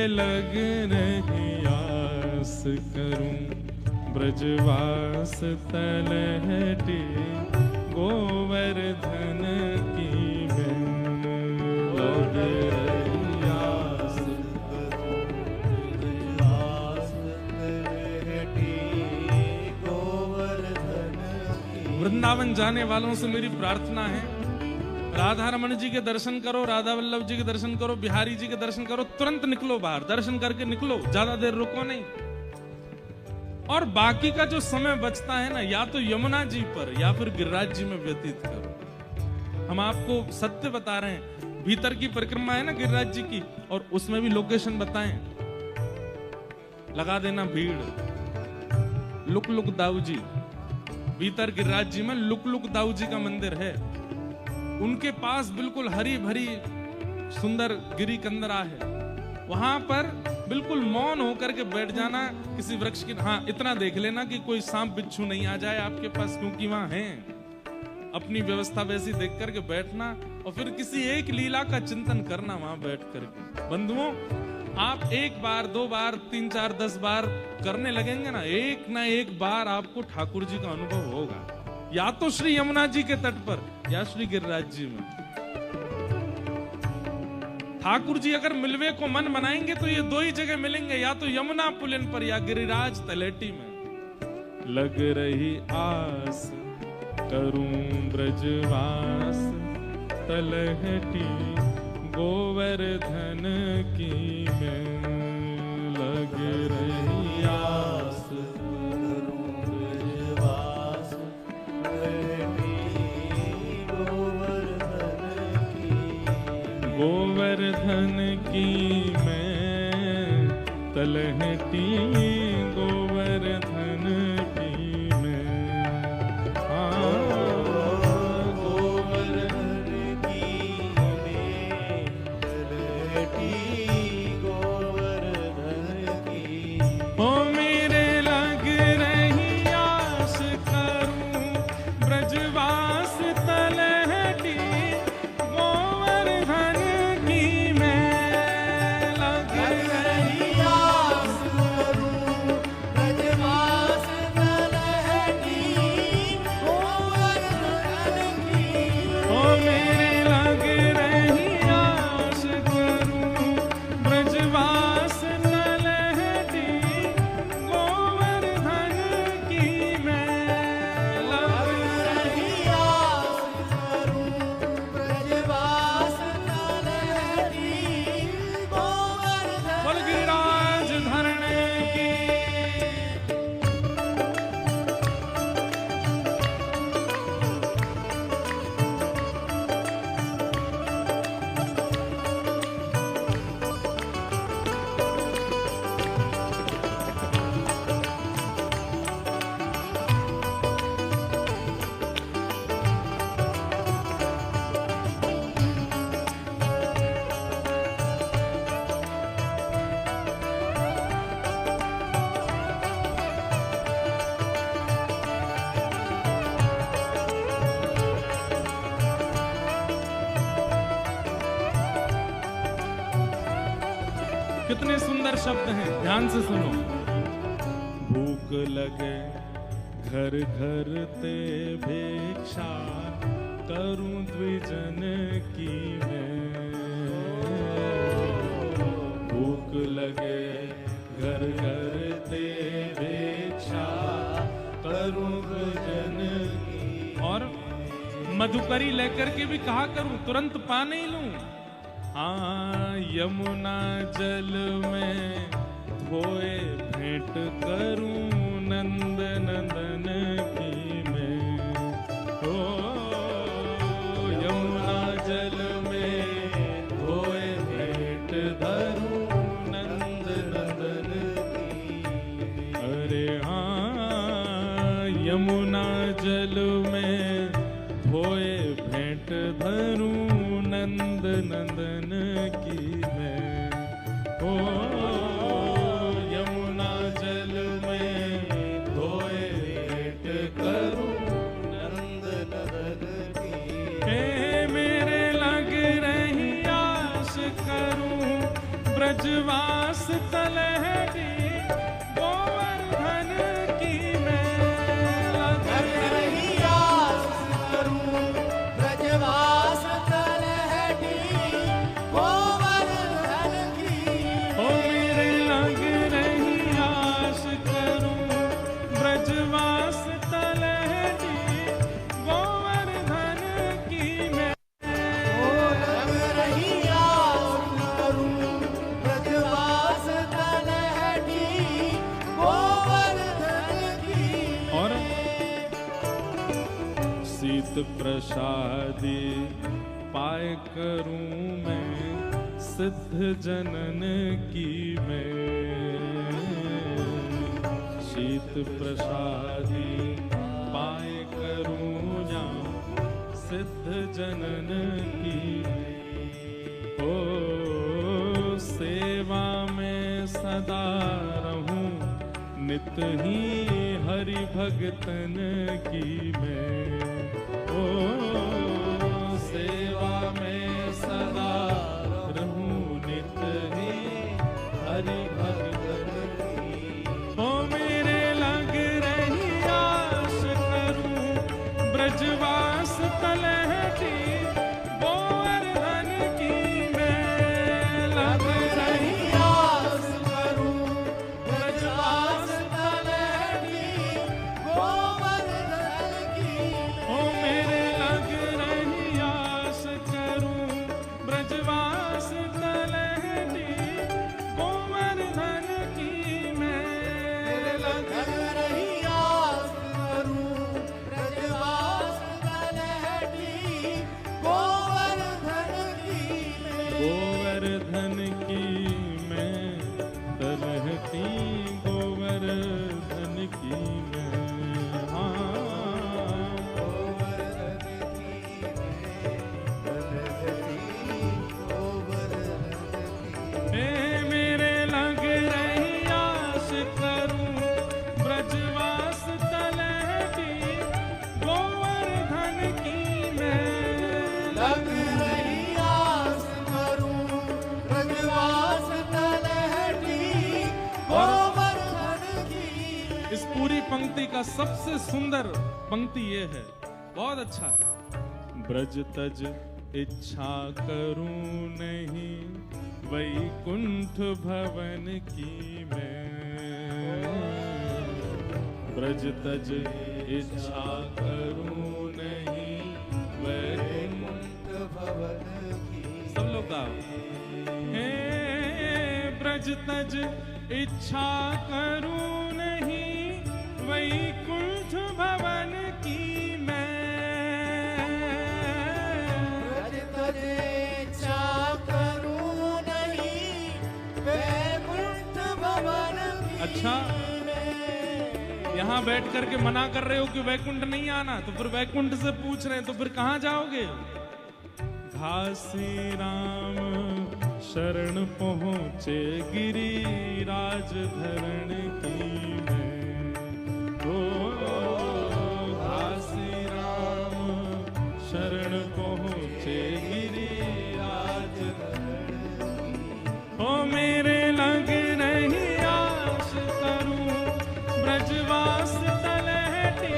लग रही आस करूं, ब्रजवास तलहटी गोवर्धन की मैं लग रही आस करूं, ब्रजवास तलहटी गोवर्धन की। वृंदावन जाने वालों से मेरी प्रार्थना है, राधा रमन जी के दर्शन करो, राधा वल्लभ जी के दर्शन करो, बिहारी जी के दर्शन करो, तुरंत निकलो बाहर, दर्शन करके निकलो, ज्यादा देर रुको नहीं। और बाकी का जो समय बचता है ना, या तो यमुना जी पर या फिर गिरिराज जी में व्यतीत करो। हम आपको सत्य बता रहे हैं, भीतर की परिक्रमा है ना गिरिराज जी की, और उसमें भी लोकेशन बताएं, लगा देना भीड़। लुक लुक दाऊ जी, भीतर गिरिराज जी में लुक लुक दाऊ जी का मंदिर है, उनके पास बिल्कुल हरी भरी सुंदर गिरी कंदरा है, वहां पर बिल्कुल मौन होकर के बैठ जाना किसी वृक्ष की। हाँ, इतना देख लेना कि कोई सांप बिच्छू नहीं आ जाए आपके पास, क्योंकि वहां है। अपनी व्यवस्था वैसी देख करके बैठना और फिर किसी एक लीला का चिंतन करना वहां बैठ करके। बंधुओं, आप एक बार, दो बार, 3, 4, 10 बार करने लगेंगे ना एक बार आपको ठाकुर जी का अनुभव होगा, या तो श्री यमुना जी के तट पर या श्री गिरिराज जी में। ठाकुर जी अगर मिलवे को मन बनाएंगे तो ये दो ही जगह मिलेंगे, या तो यमुना पुलिन पर या गिरिराज तलेटी में। लग रही आस करूं ब्रजवास तलहटी गोवर्धन की मैं, लग रही आस करूं ब्रजवास गोवर्धन की मैं, तलहटी गोवर्धन की मैं। गोवर्धन की मैं, तलहटी गोवर्धन की। ओ मेरे लग रही आस करूं ब्रजवास तलहटी कितने सुंदर शब्द हैं, ध्यान से सुनो। भूख लगे घर घर ते भिक्षा करूं द्विजन की मैं। भूख लगे घर घर ते भिक्षा करूं द्विजन की। और मधुकरी लेकर के भी कहा करूं, तुरंत पा नहीं लूं। हाँ, यमुना जल में धोए भेंट करूं नंद नंदन की मैं। ओ यमुना जल में धोए भेंट धरूं नंद नंदन की। अरे हाँ, यमुना जल में धोए भेंट धरूं नंद नंदन की मैं। ओ यमुना जल में धोए भेंट करूं नंद नंदन की। हे मेरे लग रही आस करूं ब्रजवास तलहटी गोवर्धन की मैं लग रही आस करूं ब्रजवास तलहटी गोवर्धन की ओ मेरे लग रही आस करूं ब्रजवास तलहटी गोवर्धन की मैं लग रही आस करूं ब्रजवास तलहटी गोवर्धन की और सीत प्रसादी पाए करूं मैं सिद्ध जनन की मैं शीत प्रसादी पाए करूं या सिद्ध जनन की ओ सेवा में सदा रहूं नित ही हरि भगतन की मैं ओ सेवा में सदा रहूं नित ही हरि भगतन की ओ मेरे लग रही आस करूं ब्रजवास तलहटी गोवर्धन की मैं लग रही आस करूं ब्रजवास तलहटी गोवर्धन की ओ मेरे लग रही आस करूं ब्रजवास तलहटी गोवर्धन की मैं लग रही आस करूं ब्रजवास तलहटी गोवर्धन की गोवर्धन की मैं तलहटी गोवर्धन की मैं हाँ हे मेरे लग रही आस करूं ब्रजवास तलहटी गोवर्धन की मैं लग रही आस करूं ब्रजवास तलहटी गोवर्धन की इस पूरी पंक्ति का सबसे सुंदर पंक्ति ये है, बहुत अच्छा है। ब्रज तज इच्छा करूं नहीं वैकुंठ भवन की मैं ब्रज तज इच्छा करूं नहीं वैकुंठ भवन की सब लोग गाओ हे ब्रज तज इच्छा करूं नहीं वैकुंठ भवन की मैं ब्रज तज इच्छा करूं नहीं वैकुंठ भवन की अच्छा यहाँ बैठ करके मना कर रहे हो कि वैकुंठ नहीं आना, तो फिर वैकुंठ से पूछ रहे हैं तो फिर कहाँ जाओगे? घासी राम शरण पहुँचे गिरिराज धरण की मैं ओ घासी राम शरण पहुँचे गिरिराज धरण ओ मेरे लग रही आस करूं ब्रजवास तलहटी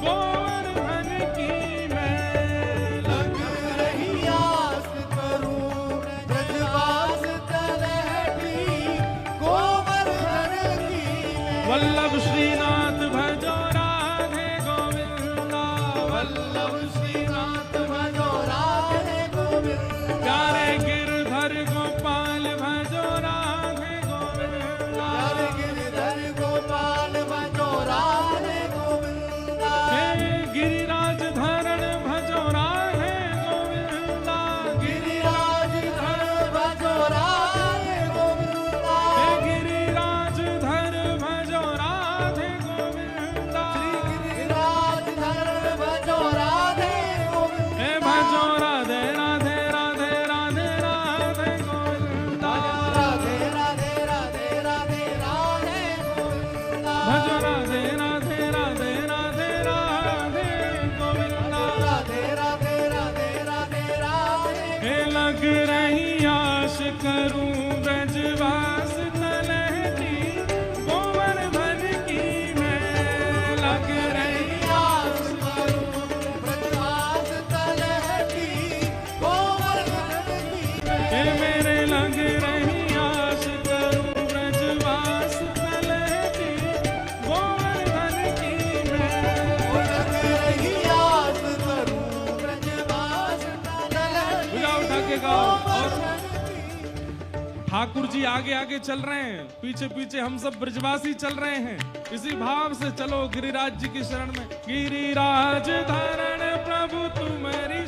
गोवर्धन की मैं लग रही आस करूं ब्रजवास तलहटी गोवर्धन की उठा के गाओ। और भजन की ठाकुर जी आगे आगे चल रहे हैं, पीछे पीछे हम सब ब्रजवासी चल रहे हैं। इसी भाव से चलो गिरिराज जी की शरण में। गिरिराज धारण प्रभु तुम्हारी